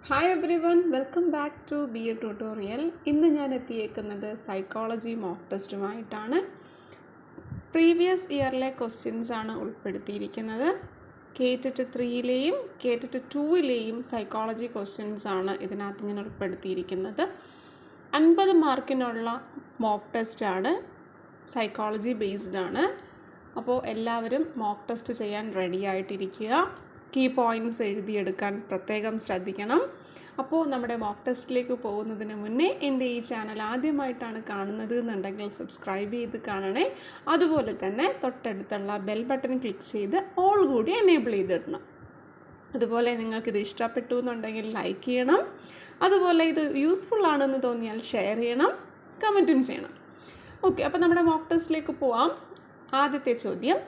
Hi everyone, welcome back to B A tutorial. ഇന്ന് ഞാൻ എത്തിയേക്കുന്നത് സൈക്കോളജി മോക്ക് ടെസ്റ്റുമായിട്ടാണ്. പ്രീവിയസ് ഇയറിലെ ക്വസ്റ്റ്യൻസ് ആണ് ഉൾപ്പെടുത്തിയിരിക്കുന്നത്. കേറ്ററ്റ് 3ലെയും കേറ്ററ്റ് 2ലെയും സൈക്കോളജി ക്വസ്റ്റ്യൻസ് ആണ് ഇതിനകത്ത് ഞാൻ ഉൾപ്പെടുത്തിയിരിക്കുന്നത്. 50 മാർക്കിനുള്ള മോക്ക് ടെസ്റ്റാണ്, സൈക്കോളജി ബേസ്ഡ് ആണ്. അപ്പോൾ എല്ലാവരും മോക്ക് ടെസ്റ്റ് ചെയ്യാൻ റെഡി ആയിട്ടിരിക്കുക. കീ പോയിൻറ്റ്സ് എഴുതിയെടുക്കാൻ പ്രത്യേകം ശ്രദ്ധിക്കണം. അപ്പോൾ നമ്മുടെ മോക്ക് ടെസ്റ്റിലേക്ക് പോകുന്നതിന് മുന്നേ എൻ്റെ ഈ ചാനൽ ആദ്യമായിട്ടാണ് കാണുന്നത് എന്നുണ്ടെങ്കിൽ സബ്സ്ക്രൈബ് ചെയ്ത് കാണണേ. അതുപോലെ തന്നെ തൊട്ടടുത്തുള്ള ബെൽ ബട്ടൺ ക്ലിക്ക് ചെയ്ത് ഓൾ കൂടി എനേബിൾ ചെയ്തിടണം. അതുപോലെ നിങ്ങൾക്കിത് ഇഷ്ടപ്പെട്ടു എന്നുണ്ടെങ്കിൽ ലൈക്ക് ചെയ്യണം. അതുപോലെ ഇത് യൂസ്ഫുൾ ആണെന്ന് തോന്നിയാൽ ഷെയർ ചെയ്യണം, കമൻറ്റും ചെയ്യണം. ഓക്കെ, അപ്പോൾ നമ്മുടെ മോക്ക് ടെസ്റ്റിലേക്ക് പോവാം. ആദ്യത്തെ ചോദ്യം: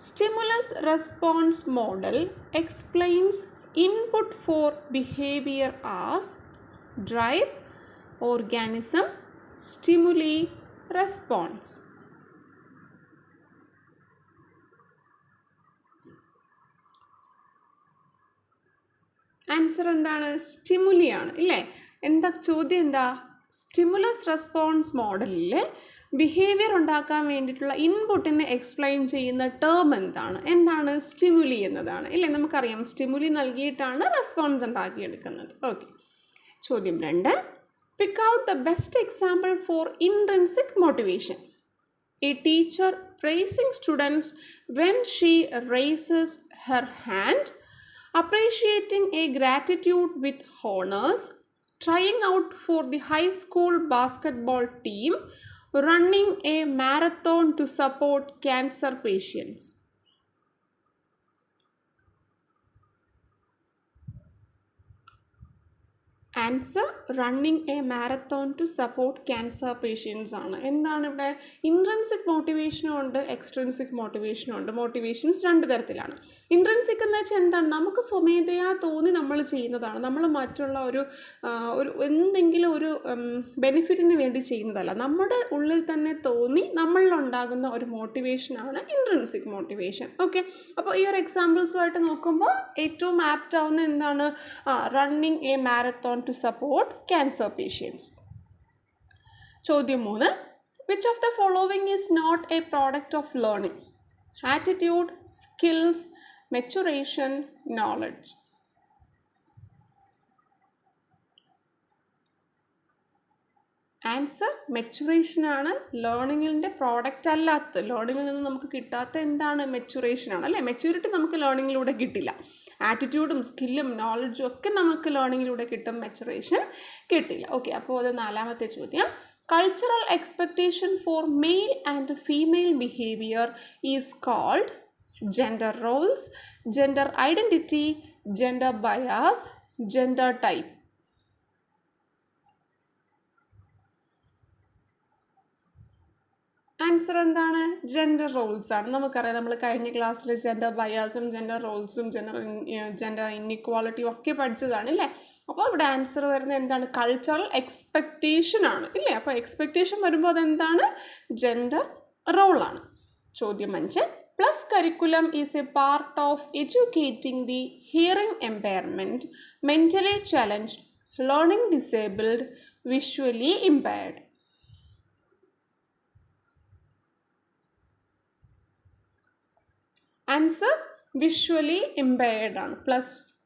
Stimulus response model explains input for behavior as drive, organism, stimuli, response. Answer എന്താണ്? സ്റ്റിമുലി ആണ് ഇല്ലേ? എന്താ ചോദ്യം? എന്താ? സ്റ്റിമുലസ് റെസ്പോൺസ് മോഡലിൽ ബിഹേവിയർ ഉണ്ടാക്കാൻ വേണ്ടിയിട്ടുള്ള ഇൻപുട്ടിനെ എക്സ്പ്ലെയിൻ ചെയ്യുന്ന ടേം എന്താണ്? സ്റ്റിമുലി എന്നതാണ് ഇല്ലേ? നമുക്കറിയാം, സ്റ്റിമുലി നൽകിയിട്ടാണ് റെസ്പോൺസ് ഉണ്ടാക്കിയെടുക്കുന്നത്. ഓക്കെ, ചോദ്യം 2: pick out the best example for intrinsic motivation. A teacher pricing students when she races her hand, appreciating a gratitude with honors, trying out for the high school basketball team, running a marathon to support cancer patients. Answer running a marathon to support cancer patients ആണ്. എന്താണ് ഇവിടെ? Intrinsic മോട്ടിവേഷനും ഉണ്ട്, extrinsic മോട്ടിവേഷനും ഉണ്ട്. Motivations രണ്ട് തരത്തിലാണ്. Intrinsic എന്ന് വെച്ചാൽ എന്താണ്? നമുക്ക് സ്വമേധയാ തോന്നി നമ്മൾ ചെയ്യുന്നതാണ്. നമ്മൾ മറ്റുള്ള ഒരു എന്തെങ്കിലും ഒരു ബെനിഫിറ്റിന് വേണ്ടി ചെയ്യുന്നതല്ല, നമ്മുടെ ഉള്ളിൽ തന്നെ തോന്നി നമ്മളിലുണ്ടാകുന്ന ഒരു മോട്ടിവേഷനാണ് ഇൻട്രിൻസിക് മോട്ടിവേഷൻ. ഓക്കെ, അപ്പോൾ ഈ ഒരു എക്സാമ്പിൾസുമായിട്ട് നോക്കുമ്പോൾ ഏറ്റവും ആപ്റ്റ് ആവുന്ന എന്താണ്? Running a marathon to support cancer patients. ചോദ്യം 3: which of the following is not a product of learning? Attitude, skills, maturation, knowledge. Answer maturation ആണ്. ലേണിങ്ങിൻ്റെ പ്രോഡക്റ്റ് അല്ലാത്ത, ലേണിങ്ങിൽ നിന്ന് നമുക്ക് കിട്ടാത്ത എന്താണ്? മെച്ചുറേഷൻ ആണ് അല്ലേ? മെച്യൂരിറ്റി നമുക്ക് ലേണിങ്ങിലൂടെ കിട്ടില്ല. ആറ്റിറ്റ്യൂഡും സ്കില്ലും നോളജും ഒക്കെ നമുക്ക് ലേണിങ്ങിലൂടെ കിട്ടും, മെച്ചുറേഷൻ കിട്ടില്ല. ഓക്കെ, അപ്പോൾ അത് 4ാമത്തെ ചോദ്യം: cultural expectation for male and female behaviour is called gender roles, gender identity, gender bias, gender type. Answer എന്താണ്? ജെൻഡർ റോൾസ് ആണ്. നമുക്കറിയാം, നമ്മൾ കഴിഞ്ഞ ക്ലാസ്സിൽ ജെൻഡർ ബയാസും ജെൻഡർ റോൾസും ജെൻഡർ ഇൻഇക്വാളിറ്റിയും ഒക്കെ പഠിച്ചതാണ് ഇല്ലേ? അപ്പോൾ ഇവിടെ ആൻസർ വരുന്നത് എന്താണ്? കൾച്ചറൽ എക്സ്പെക്റ്റേഷൻ ആണ് ഇല്ലേ? അപ്പോൾ എക്സ്പെക്റ്റേഷൻ വരുമ്പോൾ അതെന്താണ്? ജെൻഡർ റോളാണ്. ചോദ്യം 5: plus curriculum is A part of educating the hearing എംപയർമെൻറ്റ്, mentally challenged, learning disabled, visually impaired. Answer visually impaired ആണ്.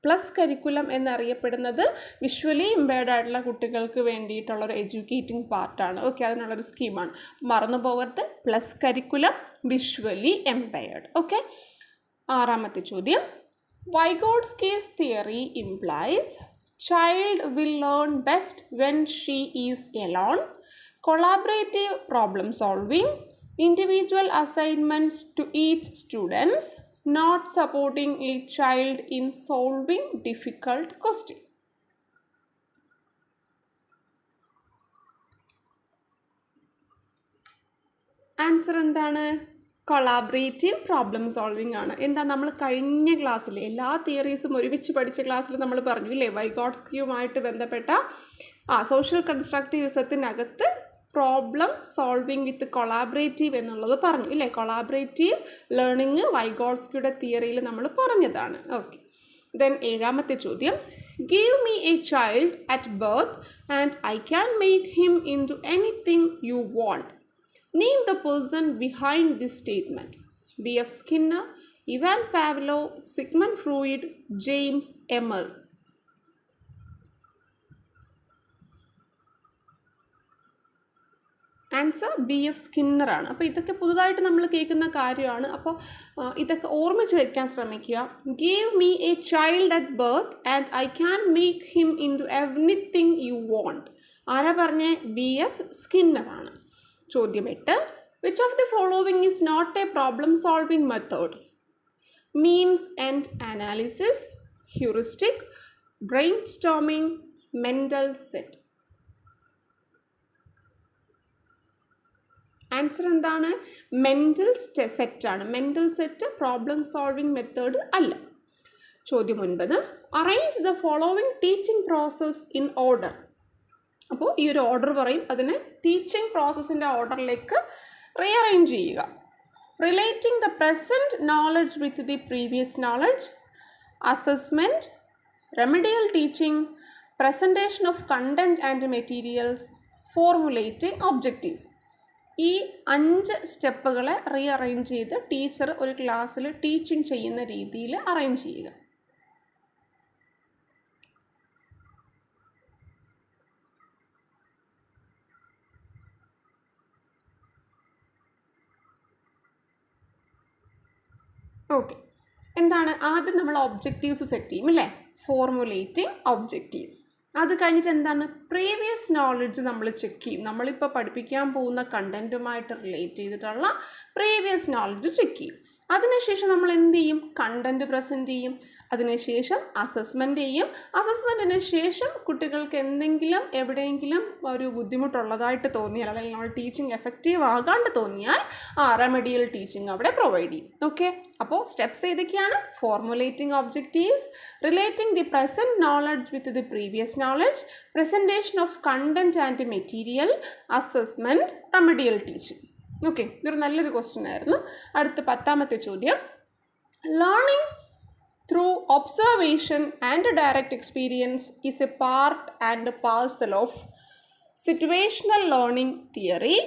പ്ലസ് കരിക്കുലം എന്നറിയപ്പെടുന്നത് വിഷ്വലി ഇമ്പയർഡ് ആയിട്ടുള്ള കുട്ടികൾക്ക് വേണ്ടിയിട്ടുള്ളൊരു എഡ്യൂക്കേറ്റിംഗ് പാർട്ടാണ്. ഓക്കെ, അതിനുള്ളൊരു സ്കീമാണ്. മറന്നു പോകരുത്, plus curriculum, visually impaired. Okay, 6ാമത്തെ ചോദ്യം: Vygotsky's theory implies child will learn best when she is alone, collaborative problem solving, individual assignments to each students, not supporting a child in solving difficult question. Answer എന്താണ്? Collaborative problem solving ആണ്. എന്താ? നമ്മൾ കഴിഞ്ഞ ക്ലാസ്സിൽ എല്ലാ തിയറീസും ഒരുമിച്ച് പഠിച്ച ക്ലാസ്സിൽ നമ്മൾ പറഞ്ഞു ഇല്ലേ? വൈഗോട്സ്കിയുമായിട്ട് ബന്ധപ്പെട്ട സോഷ്യൽ കൺസ്ട്രക്റ്റിവിസത്തിനകത്ത് പ്രോബ്ലം സോൾവിങ് വിത്ത് കൊളാബറേറ്റീവ് എന്നുള്ളത് പറഞ്ഞു ഇല്ലേ? കൊളാബറേറ്റീവ് ലേണിംഗ് വൈഗോട്സ്കിയുടെ തിയറിയിൽ നമ്മൾ പറഞ്ഞതാണ്. ഓക്കെ, ദെൻ 7ാമത്തെ ചോദ്യം: Give me a child at birth and I can make him into anything you want. Name the person behind this statement. B.F. Skinner, Ivan Pavlov, Sigmund Freud, James Emmer. Answer B.F. Skinner ആണ്. അപ്പോൾ ഇതൊക്കെ പുതുതായിട്ട് നമ്മൾ കേൾക്കുന്ന കാര്യമാണ്. അപ്പോൾ ഇതൊക്കെ ഓർമ്മിച്ച് വയ്ക്കാൻ ശ്രമിക്കുക. Give me a child at birth and I can make him into anything you want. ആരാ പറഞ്ഞേ? B.F. സ്കിന്നർ ആണ്. ചോദ്യം 8. Which of the following is not a problem solving method? Means and analysis, heuristic, brainstorming, mental set. Answer എന്താണ്? Mental സെറ്റാണ്. Mental set problem solving method അല്ല. ചോദ്യം 9. Arrange the following teaching process in order. അപ്പോൾ ഈ ഒരു order പറയും, അതിനെ teaching പ്രോസസ്സിൻ്റെ ഓർഡറിലേക്ക് rearrange ചെയ്യുക. Relating the present knowledge with the previous knowledge, assessment, remedial teaching, presentation of content and materials, formulating objectives. ഈ 5 സ്റ്റെപ്പുകളെ rearrange ചെയ്ത് ടീച്ചർ ഒരു ക്ലാസ്സിൽ ടീച്ചിങ് ചെയ്യുന്ന രീതിയിൽ അറേഞ്ച് ചെയ്യുക. ഓക്കെ, എന്താണ് ആദ്യം നമ്മൾ ഒബ്ജക്റ്റീവ്സ് സെറ്റ് ചെയ്യും അല്ലേ? Formulating objectives. അത് കഴിഞ്ഞിട്ട് എന്താണ്? പ്രീവിയസ് നോളജ് നമ്മൾ ചെക്ക് ചെയ്യും. നമ്മളിപ്പോൾ പഠിപ്പിക്കാൻ പോകുന്ന കണ്ടൻറ്റുമായിട്ട് റിലേറ്റ് ചെയ്തിട്ടുള്ള പ്രീവിയസ് നോളജ് ചെക്ക് ചെയ്യും. അതിനുശേഷം നമ്മൾ എന്ത് ചെയ്യും? കണ്ടൻറ്റ് പ്രസൻറ്റ് ചെയ്യും. അതിനുശേഷം അസസ്മെൻറ്റ് ചെയ്യും. അസസ്മെൻറ്റിന് ശേഷം കുട്ടികൾക്ക് എന്തെങ്കിലും എവിടെയെങ്കിലും ഒരു ബുദ്ധിമുട്ടുള്ളതായിട്ട് തോന്നിയാൽ, അല്ലെങ്കിൽ നമ്മൾ ടീച്ചിങ് എഫക്റ്റീവ് ആകാണ്ട് തോന്നിയാൽ റെമഡിയൽ ടീച്ചിങ് അവിടെ പ്രൊവൈഡ് ചെയ്യും. ഓക്കെ, അപ്പോൾ സ്റ്റെപ്സ് ഏതൊക്കെയാണ്? Formulating objectives, relating the present knowledge with the previous knowledge, presentation of content and material, assessment, remedial teaching. Okay, ഇതൊരു നല്ലൊരു ക്വസ്റ്റ്യൻ ആയിരുന്നു. അടുത്ത 10ാമത്തെ ചോദ്യം. Learning through observation and direct experience is a part and parcel of situational learning theory,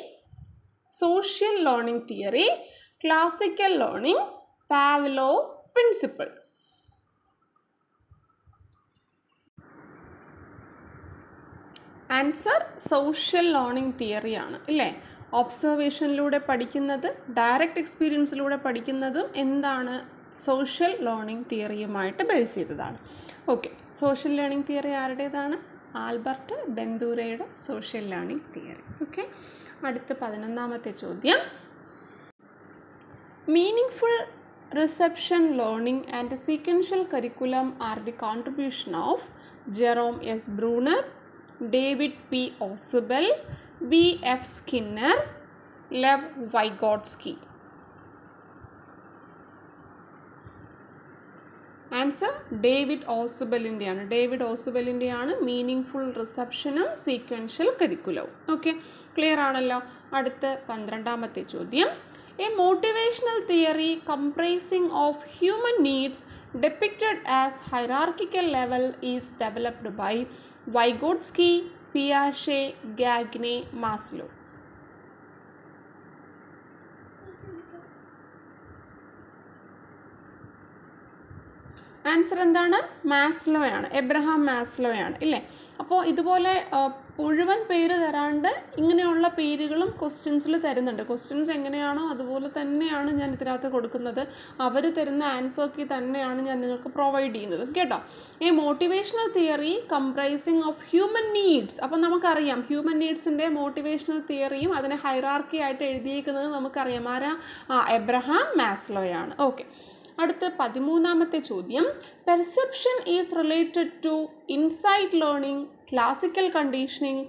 social learning theory, classical learning, Pavlov principle. Answer social learning theory ആണ് അല്ലേ? ഒബ്സർവേഷനിലൂടെ പഠിക്കുന്നത്, direct എക്സ്പീരിയൻസിലൂടെ പഠിക്കുന്നതും എന്താണ്? സോഷ്യൽ ലേണിംഗ് തിയറിയുമായിട്ട് ബേസ് ചെയ്തതാണ്. ഓക്കെ, സോഷ്യൽ ലേണിംഗ് തിയറി ആരുടേതാണ്? ആൽബർട്ട് ബെന്തൂരയുടെ സോഷ്യൽ ലേണിംഗ് തിയറി. ഓക്കെ, അടുത്ത 11ാമത്തെ ചോദ്യം. Meaningful reception learning and sequential curriculum are the contribution of Jerome S Bruner, David P Ausubel, B.F. Skinner, Lev Vygotsky. Answer David ഓസുബെലിൻ്റെയാണ്. David ഓസുബെലിൻ്റെയാണ് meaningful റിസപ്ഷനും sequential കരിക്കുലവും. Okay, clear ആണല്ലോ. അടുത്ത 12ാമത്തെ ചോദ്യം. A motivational theory comprising of human needs depicted as hierarchical level is developed by Vygotsky, Piaget, Gagne, Maslow. Answer എന്താണ്? മാസ്ലോയാണ്, Abraham മാസ്ലോയാണ് ഇല്ലേ? അപ്പോൾ ഇതുപോലെ മുഴുവൻ പേര് തരാണ്ട് ഇങ്ങനെയുള്ള പേരുകളും ക്വസ്റ്റ്യൻസിൽ തരുന്നുണ്ട്. ക്വസ്റ്റ്യൻസ് എങ്ങനെയാണോ അതുപോലെ തന്നെയാണ് ഞാൻ ഇതിനകത്ത് കൊടുക്കുന്നത്. അവർ തരുന്ന ആൻസർക്ക് തന്നെയാണ് ഞാൻ നിങ്ങൾക്ക് പ്രൊവൈഡ് ചെയ്യുന്നത് കേട്ടോ. ഈ motivational theory comprising of human needs. അപ്പോൾ നമുക്കറിയാം ഹ്യൂമൻ നീഡ്സിൻ്റെ മോട്ടിവേഷണൽ തിയറിയും അതിനെ ഹൈറാർക്കി ആയിട്ട് എഴുതിയേക്കുന്നത് നമുക്കറിയാം. ആരാ? എബ്രഹാം മാസ്ലോയാണ്. ഓക്കെ, അടുത്ത 13ാമത്തെ ചോദ്യം. Perception is related to insight learning, classical conditioning,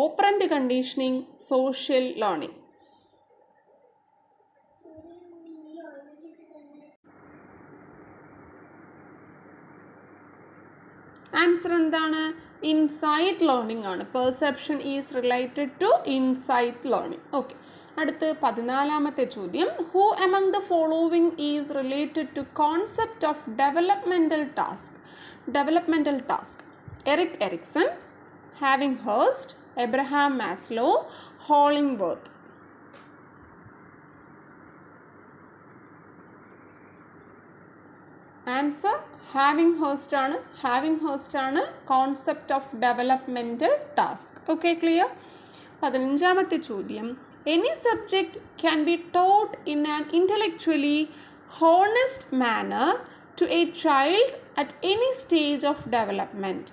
operant conditioning, social learning. Answer എന്താണ്? ഇൻസൈറ്റ് ലേണിംഗ് ആണ്. Perception is related to insight learning. Okay, അടുത്ത് 14ാമത്തെ ചോദ്യം. Who among the following is related to concept of developmental task? Developmental task Erik Erikson, Ebbinghurst, Abraham Maslow, Hollingworth. Answer Havighurst ആണ് concept of developmental task. Okay, clear? 15ാമത്തെ ചോദ്യം, any subject can be taught in an intellectually honest manner to a child at any stage of development.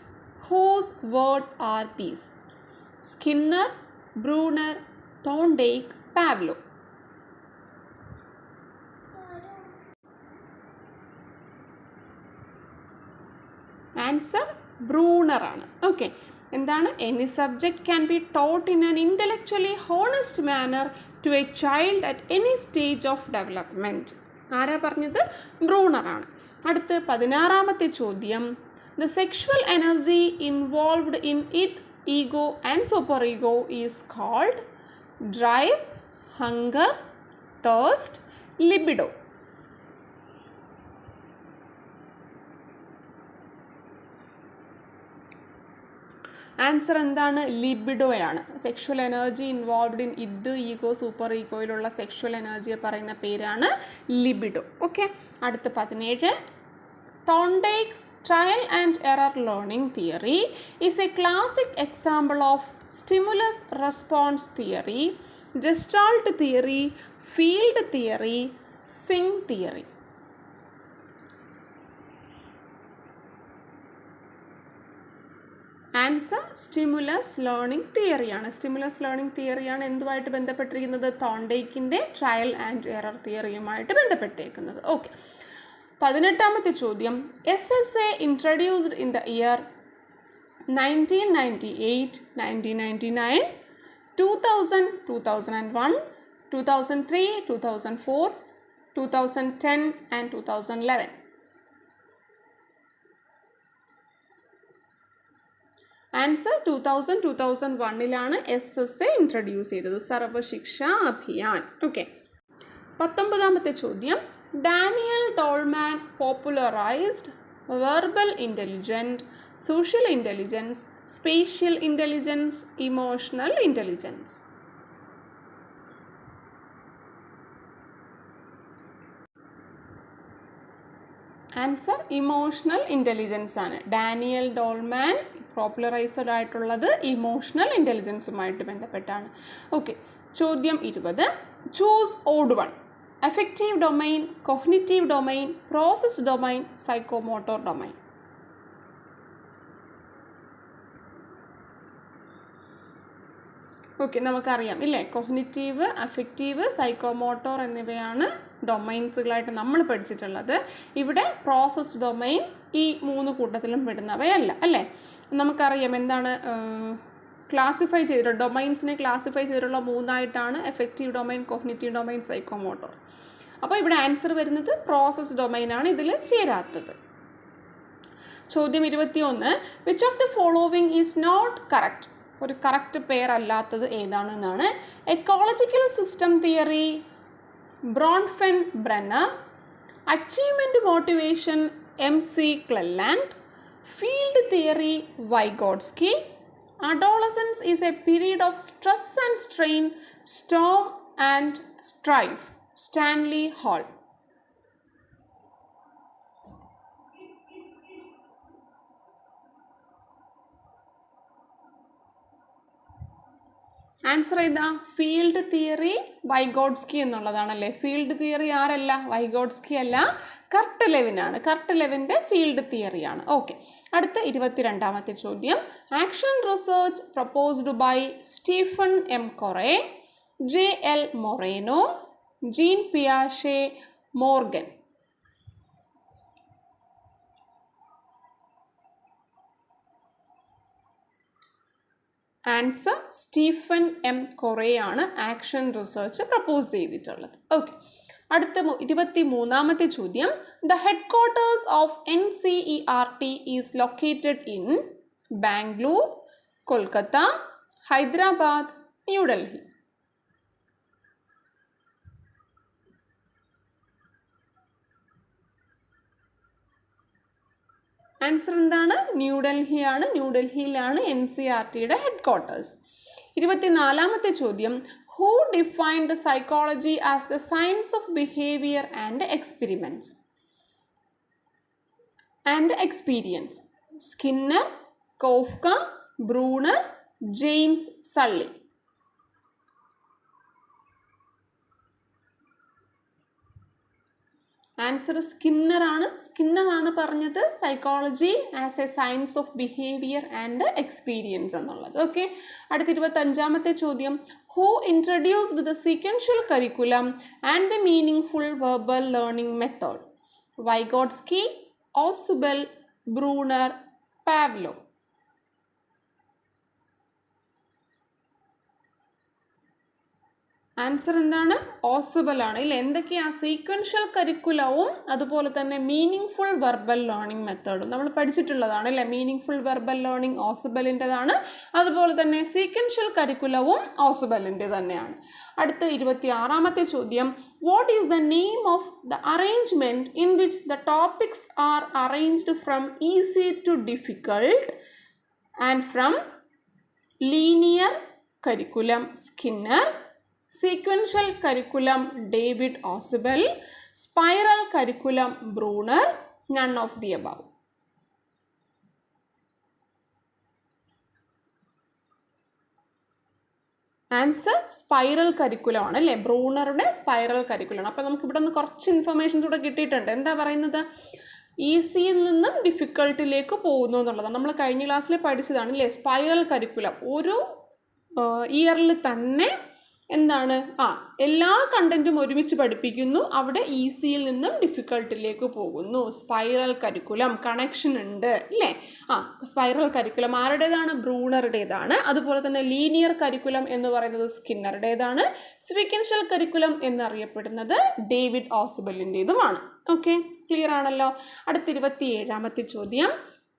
Whose word are these? Skinner, Bruner, Thorndike, Pavlov. Answer Bruner ആണ്. Okay, എന്താണ്? Any subject can be taught in an intellectually honest manner to a child at any stage of development. ആരാ പറഞ്ഞത്? Bruner ആണ്. അടുത്ത് 16ാമത്തെ ചോദ്യം, the sexual energy involved in it, ego and superego is called drive, hunger, thirst, libido. Answer എന്താണ്? ലിബിഡോയാണ്. Sexual energy involved in ഇത്, ego, super ഈഗോയിലുള്ള സെക്ഷുവൽ എനർജിയെ പറയുന്ന പേരാണ് ലിബിഡോ. ഓക്കെ, അടുത്ത 17, Thorndike's trial and error learning theory is a classic example of stimulus response theory, gestalt theory, field theory, സിംഗ് theory. Answer stimulus learning തിയറിയാണ്. Stimulus learning തിയറിയാണ് എന്തുമായിട്ട് ബന്ധപ്പെട്ടിരിക്കുന്നത്? തോണ്ടേക്കിൻ്റെ ട്രയൽ ആൻഡ് എറർ തിയറിയുമായിട്ട് ബന്ധപ്പെട്ടിരിക്കുന്നത്. ഓക്കെ, 18ാമത്തെ ചോദ്യം, SSA introduced in the year 1998, 1999, 2000, 2001, 2003, 2004, 2010 and 2011. Answer 2001 SSA introduce ചെയ്തത്, സർവശിക്ഷാ അഭിയാൻ. ഓക്കെ, 19ാമത്തെ ചോദ്യം, Daniel Tolman popularised verbal intelligence, social intelligence, spatial intelligence, emotional intelligence. Answer emotional intelligence ആണ്. ഡാനിയൽ ഡോൾമാൻ പോപ്പുലറൈസ്ഡ് ആയിട്ടുള്ളത് ഇമോഷണൽ ഇൻ്റലിജൻസുമായിട്ട് ബന്ധപ്പെട്ടാണ്. Okay, ചോദ്യം 20, choose odd one. Effective domain, cognitive domain, process domain, psychomotor domain. Okay, നമുക്കറിയാം ഇല്ലേ, cognitive, affective, psychomotor എന്നിവയാണ് ഡൊമൈൻസുകളായിട്ട് നമ്മൾ പഠിച്ചിട്ടുള്ളത്. ഇവിടെ പ്രോസസ് ഡൊമൈൻ ഈ 3 കൂട്ടത്തിലും പെടുന്നവയല്ല അല്ലേ. നമുക്കറിയാം എന്താണ് ക്ലാസിഫൈ ചെയ്തിട്ടുള്ള ഡൊമൈൻസിനെ ക്ലാസിഫൈ ചെയ്തിട്ടുള്ള 3ആയിട്ടാണ് affective domain, cognitive domain, psychomotor. അപ്പോൾ ഇവിടെ ആൻസർ വരുന്നത് പ്രോസസ് ഡൊമൈനാണ് ഇതിൽ ചേരാത്തത്. ചോദ്യം 21, which of the following is not correct? ഒരു കറക്റ്റ് പേരല്ലാത്തത് ഏതാണെന്നാണ്. Ecological system theory, Bronfenbrenner, achievement motivation, MC Clelland, field theory, Vygotsky, adolescence is a period of stress and strain, storm and strife, Stanley Hall. Answer ഏതാ? Field theory, Vygotsky എന്നുള്ളതാണല്ലേ. Field theory ആരല്ല? Vygotsky അല്ല, Kurt ലെവിനാണ്. Kurt ലെവിൻ്റെ field തിയറിയാണ്. Okay, അടുത്ത 22ാമത്തെ ചോദ്യം, action research proposed by Stephen M. Corey, JL. Moreno, Jean പിയാഷെ, മോർഗൻ. Answer Stephen M. കൊറേയാണ് ആക്ഷൻ റിസർച്ച് പ്രപ്പോസ് ചെയ്തിട്ടുള്ളത്. ഓക്കെ, അടുത്ത 23ാമത്തെ ചോദ്യം, the headquarters of NCERT is located in Bangalore, Kolkata, Hyderabad, New Delhi. Answer എന്താണ്? ന്യൂഡൽഹിയാണ്. ന്യൂഡൽഹിയിലാണ് NCERTയുടെ ഹെഡ് ക്വാർട്ടേഴ്സ്. 24ാമത്തെ ചോദ്യം, who defined psychology as the science of behaviour and experiments and experience? Skinner, Koffka, Bruner, James Sully. Answer സ്കിന്നറാണ് പറഞ്ഞത് psychology as a science of behaviour and experience എന്നുള്ളത്. Okay, അടുത്ത 25ാമത്തെ ചോദ്യം, who introduced the sequential curriculum and the meaningful verbal learning method? Vygotsky, Ausubel, Bruner, Pavlov. Answer എന്താണ്? Ausubel ആണ്. ഇല്ല, എന്തൊക്കെയാണ്? സീക്വൻഷ്യൽ കരിക്കുലവും അതുപോലെ തന്നെ മീനിങ് ഫുൾ വെർബൽ ലേണിംഗ് മെത്തേഡും നമ്മൾ പഠിച്ചിട്ടുള്ളതാണ് അല്ലേ. മീനിങ് ഫുൾ വെർബൽ ലേണിംഗ് ഓസുബലിൻ്റെതാണ്, അതുപോലെ തന്നെ സീക്വൻഷ്യൽ കരിക്കുലവും ഓസുബലിൻ്റെ തന്നെയാണ്. അടുത്ത 26ാമത്തെ ചോദ്യം, what is the name of the arrangement in which the topics are arranged from easy to difficult and from linear curriculum? Skinner. Sequential curriculum David Ausubel. Spiral curriculum Bruner. None of the above. Answer spiral curriculum ആണ് അല്ലേ. ബ്രൂണറുടെ spiral curriculum. അപ്പോൾ നമുക്ക് ഇവിടെ നിന്ന് കുറച്ച് informations കൂടെ കിട്ടിയിട്ടുണ്ട്. എന്താ പറയുന്നത്? ഈസിയിൽ നിന്നും ഡിഫിക്കൽട്ടിലേക്ക് പോകുന്നു എന്നുള്ളതാണ്. നമ്മൾ കഴിഞ്ഞ ക്ലാസ്സിൽ പഠിച്ചതാണ് അല്ലേ. സ്പൈറൽ കരിക്കുലം ഒരു ഇയറിൽ തന്നെ എന്താണ് എല്ലാ കണ്ടൻറ്റും ഒരുമിച്ച് പഠിപ്പിക്കുന്നു. അവിടെ ഈസിയിൽ നിന്നും ഡിഫിക്കൽട്ടിലേക്ക് പോകുന്നു. സ്പൈറൽ കരിക്കുലം കണക്ഷൻ ഉണ്ട് അല്ലേ. സ്പൈറൽ കരിക്കുലം ആരുടേതാണ്? ബ്രൂണറുടേതാണ്. അതുപോലെ തന്നെ ലീനിയർ കരിക്കുലം എന്ന് പറയുന്നത് സ്കിന്നറുടേതാണ്. സീക്വൻഷ്യൽ കരിക്കുലം എന്നറിയപ്പെടുന്നത് ഡേവിഡ് ഓസുബലിൻ്റേതുമാണ്. ഓക്കെ, ക്ലിയർ ആണല്ലോ. അടുത്ത 27ാമത്തെ ചോദ്യം,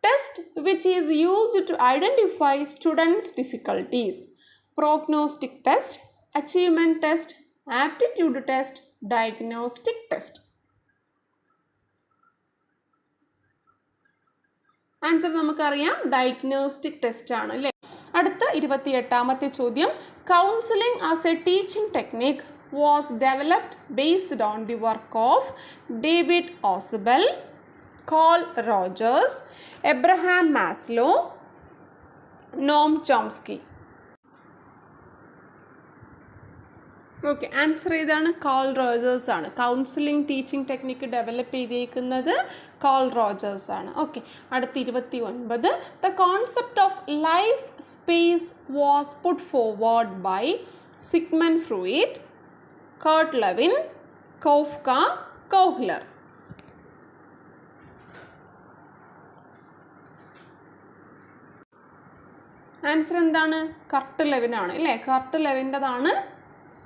test which is used to identify students difficulties? Prognostic test, achievement test, aptitude test, diagnostic test? Answer നമുക്കറിയാം, ഡയഗ്നോസ്റ്റിക് ടെസ്റ്റ് ആണ് അല്ലേ. അടുത്ത 28ാമത്തെ ചോദ്യം, counselling as a teaching technique was developed based on the work of David Ausubel, Carl Rogers, Abraham Maslow, Noam Chomsky. Okay, answer ഏതാണ്? Carl Rogers ആണ്. Counselling teaching technique develop ചെയ്തേക്കുന്നത് Carl Rogers ആണ്. Okay, അടുത്ത 29, the concept of life space was put forward by Sigmund Freud, Kurt Lewin, Koffka, Kohler. Answer എന്താണ്? Kurt Lewin ആണ് അല്ലേ. Kurt ലെവിൻ്റെതാണ്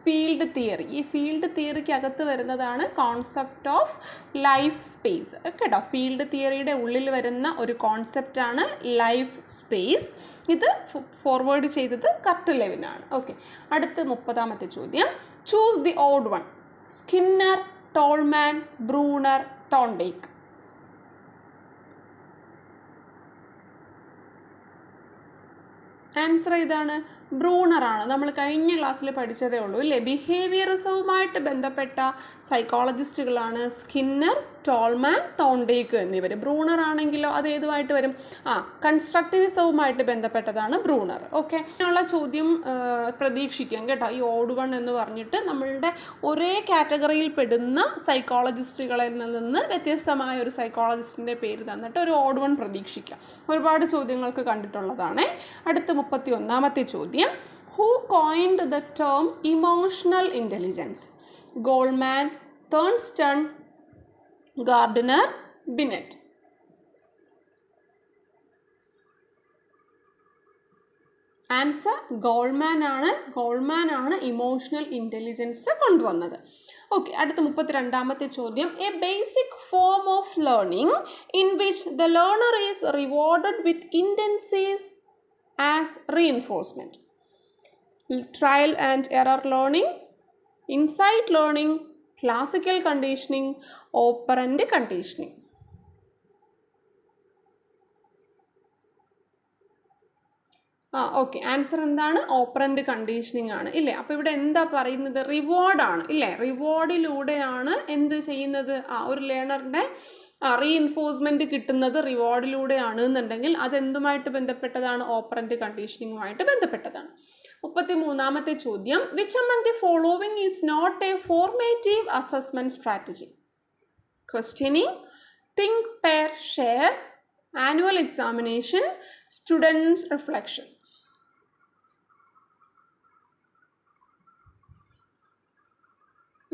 field theory. ഈ ഫീൽഡ് തിയറിക്ക് അകത്ത് വരുന്നതാണ് കോൺസെപ്റ്റ് ഓഫ് ലൈഫ് സ്പേസ് കേട്ടോ. ഫീൽഡ് തിയറിയുടെ ഉള്ളിൽ വരുന്ന ഒരു കോൺസെപ്റ്റാണ് ലൈഫ് സ്പേസ്. ഇത് ഫോർവേഡ് ചെയ്തത് കർട്ട് ലെവിനാണ്. ഓക്കെ, അടുത്ത 30ാമത്തെ ചോദ്യം, choose the odd one? Skinner, Tolman, Bruner, Thorndike? Answer ഏതാണ്? ബ്രൂണറാണ്. നമ്മൾ കഴിഞ്ഞ ക്ലാസ്സിൽ പഠിച്ചതേ ഉള്ളൂ അല്ലേ. ബിഹേവിയറിസവുമായിട്ട് ബന്ധപ്പെട്ട സൈക്കോളജിസ്റ്റുകളാണ് സ്കിന്നർ, ടോൾമാൻ, തോണ്ടേക്ക് എന്നിവർ. ബ്രൂണർ ആണെങ്കിലോ അത് ഏതുമായിട്ട് വരും? കൺസ്ട്രക്റ്റിവിസവുമായിട്ട് ബന്ധപ്പെട്ടതാണ് ബ്രൂണർ. ഓക്കെ, അങ്ങനെയുള്ള ചോദ്യം പ്രതീക്ഷിക്കാം കേട്ടോ. ഈ ഓഡ് വൺ എന്ന് പറഞ്ഞിട്ട് നമ്മളുടെ ഒരേ കാറ്റഗറിയിൽ പെടുന്ന സൈക്കോളജിസ്റ്റുകളിൽ നിന്ന് വ്യത്യസ്തമായ ഒരു സൈക്കോളജിസ്റ്റിൻ്റെ പേര് തന്നിട്ട് ഒരു ഓഡ് വൺ പ്രതീക്ഷിക്കാം. ഒരുപാട് ചോദ്യങ്ങൾക്ക് കണ്ടിട്ടുള്ളതാണ്. അടുത്ത 31ാമത്തെ ചോദ്യം, who coined the term emotional intelligence? Goldman, Thornton, Gardner, Binet? Answer Goleman ആണ് ഇമോഷണൽ ഇൻ്റലിജൻസ് കൊണ്ടുവന്നത്. ഓക്കെ, അടുത്ത 32ാമത്തെ ചോദ്യം, a basic form of learning in which the learner is rewarded with incentives as reinforcement? Trial and error learning, insight learning, classical conditioning, operant conditioning? Okay, answer എന്താണ്? Operant conditioning ആണ് ഇല്ലേ. അപ്പോൾ ഇവിടെ എന്താ പറയുന്നത്? റിവാർഡാണ് ഇല്ലേ. റിവാർഡിലൂടെയാണ് എന്ത് ചെയ്യുന്നത്? ഒരു ലേണറിൻ്റെ റീഇൻഫോഴ്സ്മെൻറ്റ് കിട്ടുന്നത് റിവാർഡിലൂടെയാണ് എന്നുണ്ടെങ്കിൽ അതെന്തുമായിട്ട് ബന്ധപ്പെട്ടതാണ്? ഓപ്പറൻറ്റ് കണ്ടീഷനിങ്ങുമായിട്ട് ബന്ധപ്പെട്ടതാണ്. 33ാമത്തെ ചോദ്യം, which among the following is not a formative assessment strategy? Questioning, think, pair, share, annual examination, students reflection.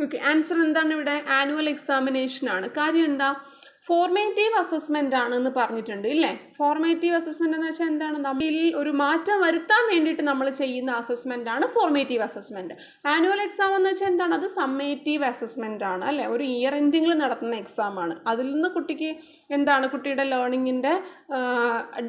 Okay, answer എന്താണ് ഇവിടെ? ആനുവൽ എക്സാമിനേഷൻ ആണ്. കാര്യം എന്താ? ഫോർമേറ്റീവ് അസസ്മെൻ്റ് ആണെന്ന് പറഞ്ഞിട്ടുണ്ട് ഇല്ലേ. ഫോർമേറ്റീവ് അസസ്മെൻ്റ് എന്ന് വെച്ചാൽ എന്താണ്? നമ്മളിൽ ഒരു മാറ്റം വരുത്താൻ വേണ്ടിയിട്ട് നമ്മൾ ചെയ്യുന്ന അസസ്മെൻ്റ് ആണ് ഫോർമേറ്റീവ് അസസ്മെൻറ്റ്. ആനുവൽ എക്സാം എന്ന് വെച്ചാൽ എന്താണ്? അത് സമ്മേറ്റീവ് അസസ്മെൻ്റ് ആണ് അല്ലേ. ഒരു ഇയർ എൻഡിങ്ങിൽ നടത്തുന്ന എക്സാമാണ്. അതിൽ നിന്ന് കുട്ടിക്ക് എന്താണ്? കുട്ടിയുടെ ലേണിങ്ങിൻ്റെ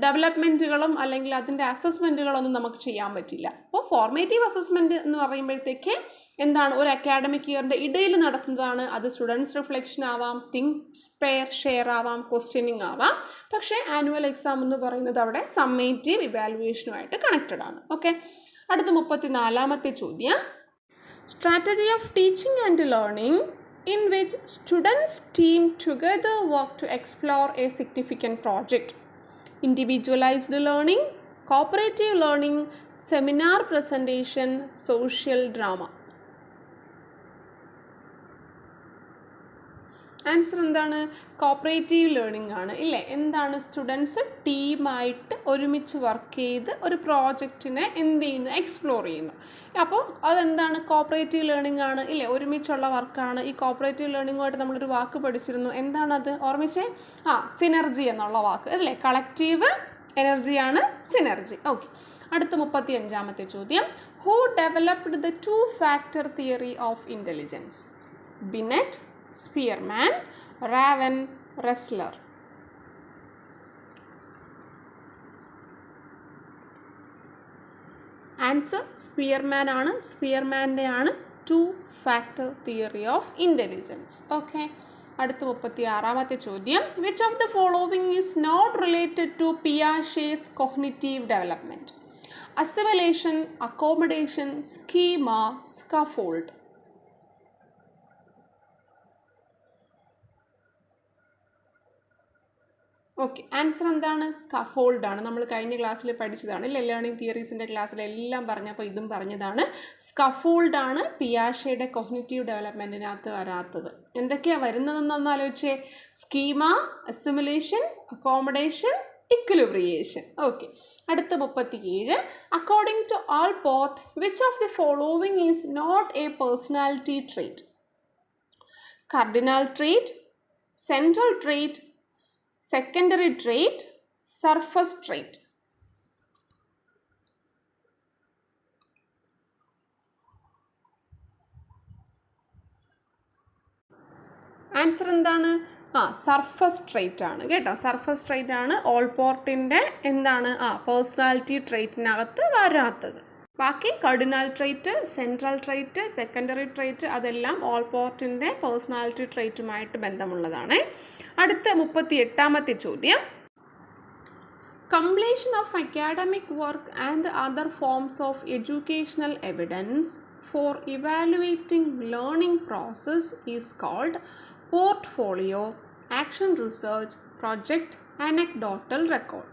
ഡെവലപ്മെൻറ്റുകളും അല്ലെങ്കിൽ അതിൻ്റെ അസസ്മെൻറ്റുകളൊന്നും നമുക്ക് ചെയ്യാൻ പറ്റില്ല. അപ്പോൾ ഫോർമേറ്റീവ് അസസ്മെൻറ്റ് എന്ന് പറയുമ്പോഴത്തേക്ക് എന്താണ്? ഒരു അക്കാഡമിക് ഇയറിൻ്റെ ഇടയിൽ നടത്തുന്നതാണ്. അത് സ്റ്റുഡൻസ് റിഫ്ലക്ഷൻ ആവാം, തിങ്ക്, പെയർ, ഷെയർ ആവാം, ക്വസ്റ്റ്യനിങ് ആവാം. പക്ഷേ ആനുവൽ എക്സാം എന്ന് പറയുന്നത് അവിടെ സമ്മേറ്റീവ് ഇവാലുവേഷനുമായിട്ട് കണക്റ്റഡ് ആണ്. ഓക്കെ, അടുത്ത 34ാമത്തെ ചോദ്യം, strategy of teaching and learning in which students team together work to explore a significant project. Individualized learning, cooperative learning, seminar presentation, social drama. Answer എന്താണ്? Cooperative learning ആണ് ഇല്ലേ. എന്താണ്? സ്റ്റുഡൻസ് ടീമായിട്ട് ഒരുമിച്ച് work ചെയ്ത് ഒരു പ്രോജക്റ്റിനെ എന്ത് ചെയ്യുന്നു? എക്സ്പ്ലോർ ചെയ്യുന്നു. അപ്പോൾ അതെന്താണ്? കോപ്പറേറ്റീവ് ലേണിംഗ് ആണ് ഇല്ലേ. ഒരുമിച്ചുള്ള വർക്കാണ്. ഈ കോപ്പറേറ്റീവ് ലേണിംഗുമായിട്ട് നമ്മളൊരു വാക്ക് പഠിച്ചിരുന്നു. എന്താണത്? ഓർമ്മിച്ചേ? സിനർജി എന്നുള്ള വാക്ക് അല്ലേ. കളക്റ്റീവ് എനർജിയാണ് സിനർജി. ഓക്കെ, അടുത്ത 35ാമത്തെ ചോദ്യം, who developed the 2-factor theory of intelligence? Binet, Spearman, Raven, Wechsler. Answer Spearman ആണ്. സ്പിയർമാൻ്റെ ആണ് 2-factor theory of intelligence. Okay, അടുത്ത 36ാമത്തെ ചോദ്യം, which of the following is not related to Piaget's cognitive development? Assimilation, accommodation, schema, scaffold. Okay, answer എന്താണ്? Scaffold ആണ്. നമ്മൾ കഴിഞ്ഞ ക്ലാസ്സിൽ പഠിച്ചതാണ് ഇല്ലേ. ലേണിംഗ് തിയറീസിൻ്റെ ക്ലാസ്സിലെല്ലാം പറഞ്ഞപ്പോൾ ഇതും പറഞ്ഞതാണ്. സ്കഫോൾഡ് ആണ് പിയാഷയുടെ കോഗ്നിറ്റീവ് ഡെവലപ്മെൻറ്റിനകത്ത് വരാത്തത്. എന്തൊക്കെയാണ് വരുന്നതെന്നൊന്ന് ആലോചിച്ചേ. Schema, assimilation, accommodation, equilibration. Okay, അടുത്ത 37, according to Allport which of the following is not a personality trait? Cardinal trait, central trait, secondary trait, surface trait. Answer എന്താണ്? സർഫസ് ട്രേറ്റ് ആണ് കേട്ടോ. സർഫസ് ട്രേറ്റ് ആണ് ഓൾപോർട്ടിൻ്റെ എന്താണ്? പേഴ്സണാലിറ്റി ട്രേറ്റിനകത്ത് വരാത്തത്. ബാക്കി cardinal trait, central trait, secondary trait അതെല്ലാം ഓൾപോർട്ടിൻ്റെ പേഴ്സണാലിറ്റി ട്രേറ്റുമായിട്ട് ബന്ധമുള്ളതാണ്. അടുത്ത 38ാമത്തെ ചോദ്യം, completion of academic work and other forms of educational evidence for evaluating learning process is called portfolio, action research, project, anecdotal record.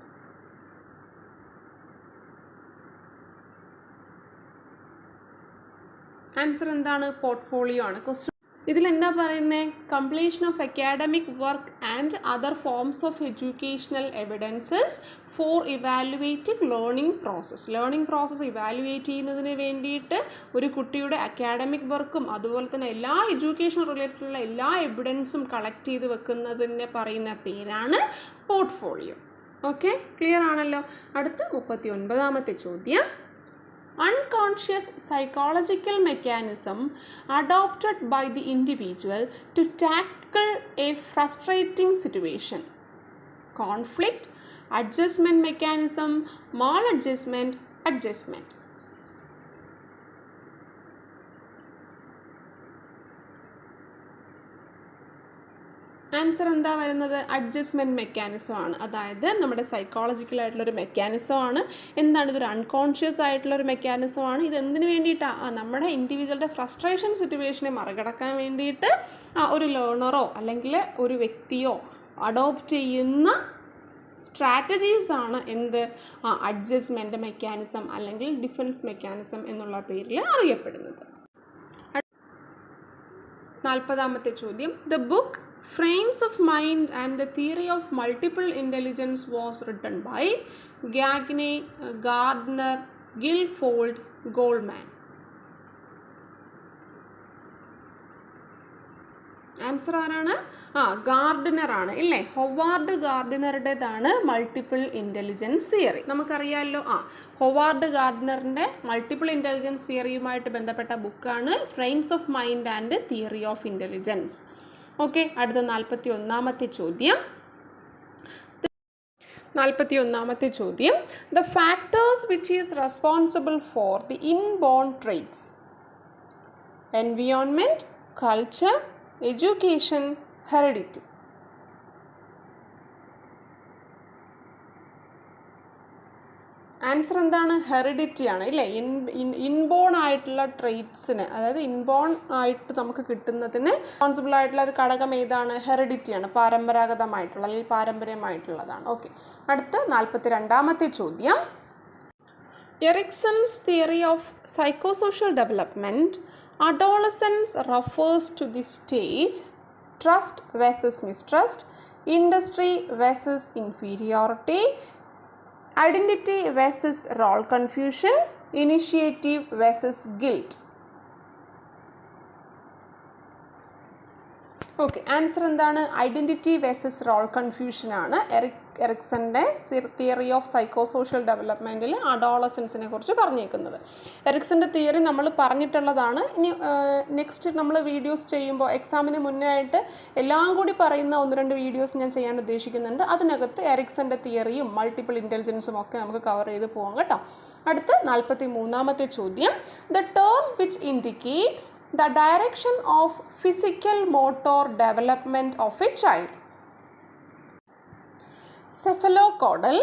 Answer എന്താണ്? Portfolio ആണ്. Question ഇതിലെന്താ പറയുന്നത്? Completion of academic work and other forms of educational evidences for evaluating learning process. Learning process evaluate ചെയ്യുന്നതിന് വേണ്ടിയിട്ട് ഒരു കുട്ടിയുടെ academic വർക്കും അതുപോലെ തന്നെ എല്ലാ എഡ്യൂക്കേഷൻ റിലേറ്റഡുള്ള എല്ലാ എവിഡൻസും കളക്ട് ചെയ്ത് വെക്കുന്നതിനെ പറയുന്ന പേരാണ് പോർട്ട്ഫോളിയോ. ഓക്കെ, ക്ലിയർ ആണല്ലോ. അടുത്ത 39ാമത്തെ ചോദ്യം, unconscious psychological mechanism adopted by the individual to tackle a frustrating situation. Conflict, adjustment mechanism, maladjustment, adjustment. Answer എന്താ വരുന്നത്? അഡ്ജസ്റ്റ്മെൻറ്റ് മെക്കാനിസം ആണ്. അതായത് നമ്മുടെ സൈക്കോളജിക്കലായിട്ടുള്ളൊരു മെക്കാനിസമാണ്. എന്താണ്? ഇതൊരു അൺകോൺഷ്യസ് ആയിട്ടുള്ളൊരു മെക്കാനിസമാണ്. ഇത് എന്തിനു വേണ്ടിയിട്ടാണ്? നമ്മുടെ ഇൻഡിവിജ്വലിൻ്റെ ഫ്രസ്ട്രേഷൻ സിറ്റുവേഷനെ മറികടക്കാൻ വേണ്ടിയിട്ട് ഒരു ലേണറോ അല്ലെങ്കിൽ ഒരു വ്യക്തിയോ അഡോപ്റ്റ് ചെയ്യുന്ന സ്ട്രാറ്റജീസാണ് എന്ത്? അഡ്ജസ്റ്റ്മെൻറ്റ് മെക്കാനിസം അല്ലെങ്കിൽ ഡിഫൻസ് മെക്കാനിസം എന്നുള്ള പേരിൽ അറിയപ്പെടുന്നത്. 40ാമത്തെ ചോദ്യം. The book Frames of Mind and the Theory of Multiple Intelligence was written by Gagne, Gardner, Guilford, Goldman. Answer ആരാണ്? ഗാർഡനർ ആണ് ഇല്ലേ? ഹൊവാർഡ് ഗാർഡനറുടേതാണ് മൾട്ടിപ്പിൾ ഇൻ്റലിജൻസ് തിയറി. നമുക്കറിയാമല്ലോ, ഹൊവാർഡ് ഗാർഡനറിൻ്റെ മൾട്ടിപ്പിൾ ഇൻ്റലിജൻസ് തിയറിയുമായിട്ട് ബന്ധപ്പെട്ട ബുക്കാണ് frames of mind and theory of intelligence. Okay, അടുത്ത 41ാമത്തെ ചോദ്യം. 41ാമത്തെ ചോദ്യം. The factors which is responsible for the inborn traits: environment, culture, education, heredity. Answer എന്താണ്? ഹെറിഡിറ്റി ആണ് ഇല്ലേ? ഇൻബോൺ ആയിട്ടുള്ള ട്രെയ്റ്റ്സിന്, അതായത് ഇൻബോൺ ആയിട്ട് നമുക്ക് കിട്ടുന്നതിന് റെസ്പോൺസിബിൾ ആയിട്ടുള്ള ഒരു ഘടകം ഏതാണ്? ഹെറിഡിറ്റിയാണ്. പരമ്പരാഗതമായിട്ടുള്ള അല്ലെങ്കിൽ പാരമ്പര്യമായിട്ടുള്ളതാണ്. ഓക്കെ, അടുത്ത 42ാമത്തെ ചോദ്യം. Erikson's theory of psychosocial development, adolescence refers to the stage trust versus mistrust, industry versus inferiority, identity versus role confusion, initiative versus guilt. Okay, answer എന്താണ്? ഐഡൻറ്റിറ്റി വേഴ്സസ് റോൾ കൺഫ്യൂഷൻ ആണ് എറിക്സൻ്റെ തിയറി ഓഫ് സൈക്കോസോഷ്യൽ ഡെവലപ്മെൻറ്റിൽ അഡോളസൻസിനെ കുറിച്ച് പറഞ്ഞേക്കുന്നത്. എറിക്സൻ്റെ theory നമ്മൾ പറഞ്ഞിട്ടുള്ളതാണ്. ഇനി next നമ്മൾ videos ചെയ്യുമ്പോൾ എക്സാമിന് മുന്നേ ആയിട്ട് എല്ലാം കൂടി പറയുന്ന 1-2 വീഡിയോസ് ഞാൻ ചെയ്യാൻ ഉദ്ദേശിക്കുന്നുണ്ട്. അതിനകത്ത് എറിക്സൻ്റെ തിയറിയും മൾട്ടിപ്പിൾ ഇൻ്റലിജൻസും ഒക്കെ നമുക്ക് കവർ ചെയ്ത് പോകാം കേട്ടോ. അടുത്ത 43ാമത്തെ ചോദ്യം. The term which indicates the direction of physical motor development of a child: cephalocaudal,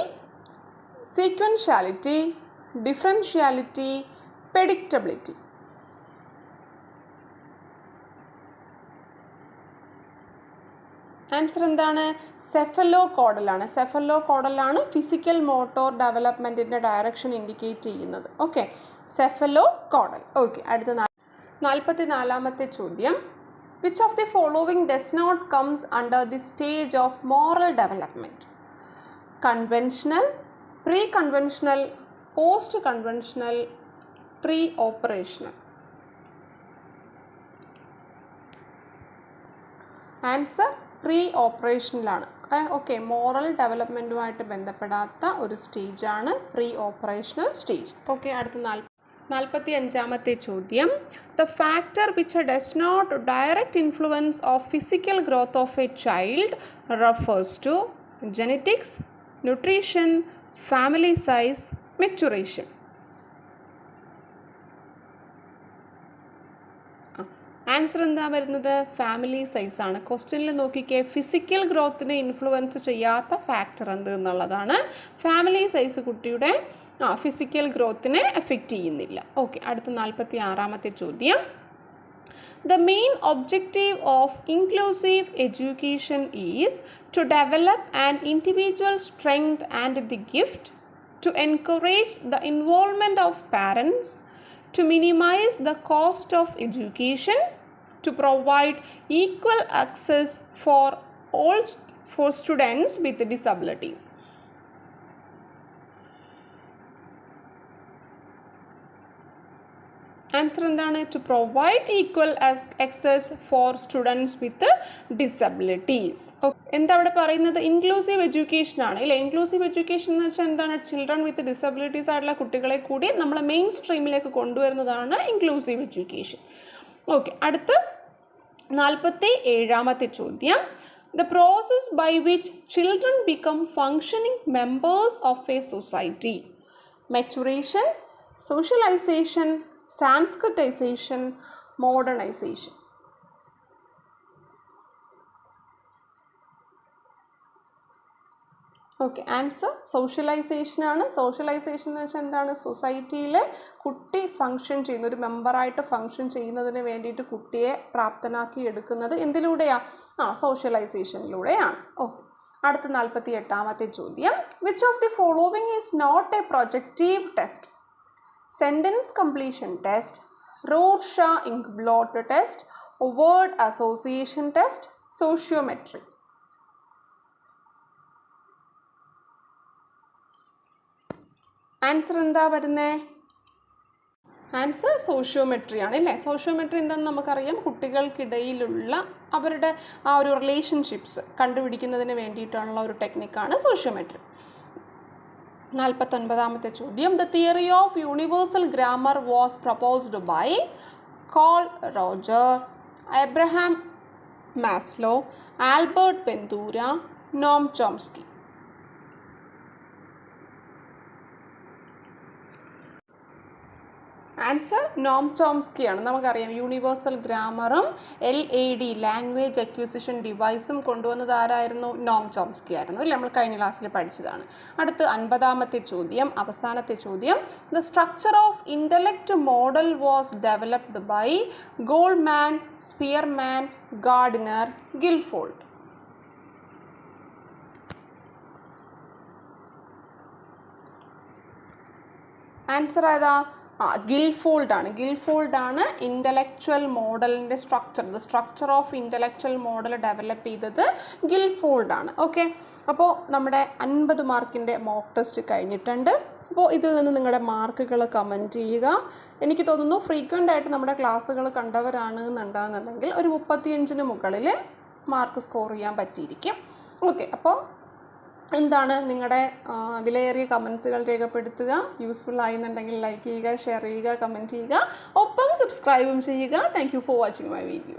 sequentiality, differentiality, predictability. Answer എന്താണ്? സെഫലോകോഡലാണ്. സെഫലോകോഡലാണ് ഫിസിക്കൽ മോട്ടോർ ഡെവലപ്മെൻറ്റിൻ്റെ ഡയറക്ഷൻ ഇൻഡിക്കേറ്റ് ചെയ്യുന്നത്. Okay, cephalocaudal. ഓക്കെ, അടുത്ത 44ാമത്തെ ചോദ്യം. Which of the following does not comes under the stage of moral development: conventional, pre conventional, post conventional, pre operational. Answer pre ഓപ്പറേഷനിലാണ്. Okay, moral ഡെവലപ്മെൻറ്റുമായിട്ട് ബന്ധപ്പെടാത്ത ഒരു സ്റ്റേജാണ് പ്രീ ഓപ്പറേഷണൽ സ്റ്റേജ്. ഓക്കെ, അടുത്ത 45ാമത്തെ ചോദ്യം. The factor which does not direct influence of physical growth of a child refers to genetics, nutrition, family size, maturation. Answer എന്താ വരുന്നത്? ഫാമിലി സൈസ് ആണ്. ക്വസ്റ്റ്യനിൽ നോക്കിക്കേ, ഫിസിക്കൽ ഗ്രോത്തിനെ ഇൻഫ്ലുവൻസ് ചെയ്യാത്ത ഫാക്ടർ എന്ത് എന്നുള്ളതാണ്. ഫാമിലി സൈസ് കുട്ടിയുടെ ഫിസിക്കൽ ഗ്രോത്തിനെ എഫക്റ്റ് ചെയ്യുന്നില്ല. ഓക്കെ, അടുത്ത 46ാമത്തെ ചോദ്യം. The main objective of inclusive education is to develop an individual strength and the gift, to encourage the involvement of parents, to minimize the cost of education, to provide equal access for all for students with disabilities. Answer എന്താണ്? To provide equal access for students with disabilities. എന്താ അവിടെ പറയുന്നത്? Inclusive education ആണ് ഇല്ലേ? Inclusive education എന്ന് വെച്ചാൽ എന്താണ്? Children with disabilities ആയിട്ടുള്ള കുട്ടികളെ കൂടി നമ്മൾ മെയിൻ സ്ട്രീമിലേക്ക് കൊണ്ടുവരുന്നതാണ് ഇൻക്ലൂസീവ് എഡ്യൂക്കേഷൻ. ഓക്കെ, അടുത്ത 47ാമത്തെ ചോദ്യം. The process by which children become functioning members of a society: maturation, socialization, sanskritization, modernization. Okay, answer സോഷ്യലൈസേഷനാണ്. സോഷ്യലൈസേഷൻ എന്ന് വെച്ചാൽ എന്താണ്? സൊസൈറ്റിയിലെ കുട്ടി ഫങ്ഷൻ ചെയ്യുന്ന ഒരു മെമ്പറായിട്ട് ഫങ്ഷൻ ചെയ്യുന്നതിന് വേണ്ടിയിട്ട് കുട്ടിയെ പ്രാപ്തനാക്കി എടുക്കുന്നത് എന്തിലൂടെയാണ്? സോഷ്യലൈസേഷനിലൂടെയാണ്. ഓക്കെ, അടുത്ത 48ാമത്തെ ചോദ്യം. Which of the following is not a projective test? Sentence completion test, Rorschach ink blot test, word association test, sociometry. Answer എന്താ വരുന്നത്? ആൻസർ സോഷ്യോമെട്രി ആണ് അല്ലേ? സോഷ്യോമെട്രി എന്താണെന്ന് നമുക്കറിയാം. കുട്ടികൾക്കിടയിലുള്ള അവരുടെ ആ ഒരു റിലേഷൻഷിപ്സ് കണ്ടുപിടിക്കുന്നതിന് വേണ്ടിയിട്ടുള്ള ഒരു ടെക്നിക്കാണ് സോഷ്യോമെട്രി. 49ാമത്തെ ചോദ്യം. The theory of universal grammar was proposed by Carl Roger, Abraham Maslow, Albert Bandura, Noam Chomsky. Answer Noam ചോംസ്കിയാണ്. നമുക്കറിയാം യൂണിവേഴ്സൽ ഗ്രാമറും LAD ലാംഗ്വേജ് അക്വിസിഷൻ ഡിവൈസും കൊണ്ടുവന്നത് ആരായിരുന്നു? നോം ചോംസ്കി ആയിരുന്നു അല്ലേ? നമ്മൾ കഴിഞ്ഞ ക്ലാസ്സിൽ പഠിച്ചതാണ്. അടുത്ത് 50ാമത്തെ ചോദ്യം, അവസാനത്തെ ചോദ്യം. The structure of intellect model was developed by Goldman, Spearman, Gardiner, Guilford. Answer ഏതാ? ഗിൽഫോൾഡാണ്. ഗിൽഫോൾഡാണ് ഇൻ്റലക്ച്വൽ മോഡലിൻ്റെ the structure of intellectual model develop ചെയ്തത് ഗിൽഫോൾഡാണ്. ഓക്കെ, അപ്പോൾ നമ്മുടെ 50 മാർക്കിൻ്റെ മോക്ക് ടെസ്റ്റ് കഴിഞ്ഞിട്ടുണ്ട്. അപ്പോൾ ഇതിൽ നിന്ന് നിങ്ങളുടെ മാർക്കുകൾ കമൻറ്റ് ചെയ്യുക. എനിക്ക് തോന്നുന്നു ഫ്രീക്വൻ്റ് ആയിട്ട് നമ്മുടെ ക്ലാസ്സുകൾ കണ്ടവരാണ് എന്നുണ്ടെന്നുണ്ടെങ്കിൽ ഒരു 35-ന് മുകളിൽ മാർക്ക് സ്കോർ ചെയ്യാൻ പറ്റിയിരിക്കും. ഓക്കെ, അപ്പോൾ എന്താണ് നിങ്ങളുടെ വിലയേറിയ കമൻസുകൾ രേഖപ്പെടുത്തുക. യൂസ്ഫുൾ ആയെന്നുണ്ടെങ്കിൽ ലൈക്ക് ചെയ്യുക, ഷെയർ ചെയ്യുക, കമൻറ്റ് ചെയ്യുക, ഒപ്പം സബ്സ്ക്രൈബും ചെയ്യുക. Thank you for watching my video.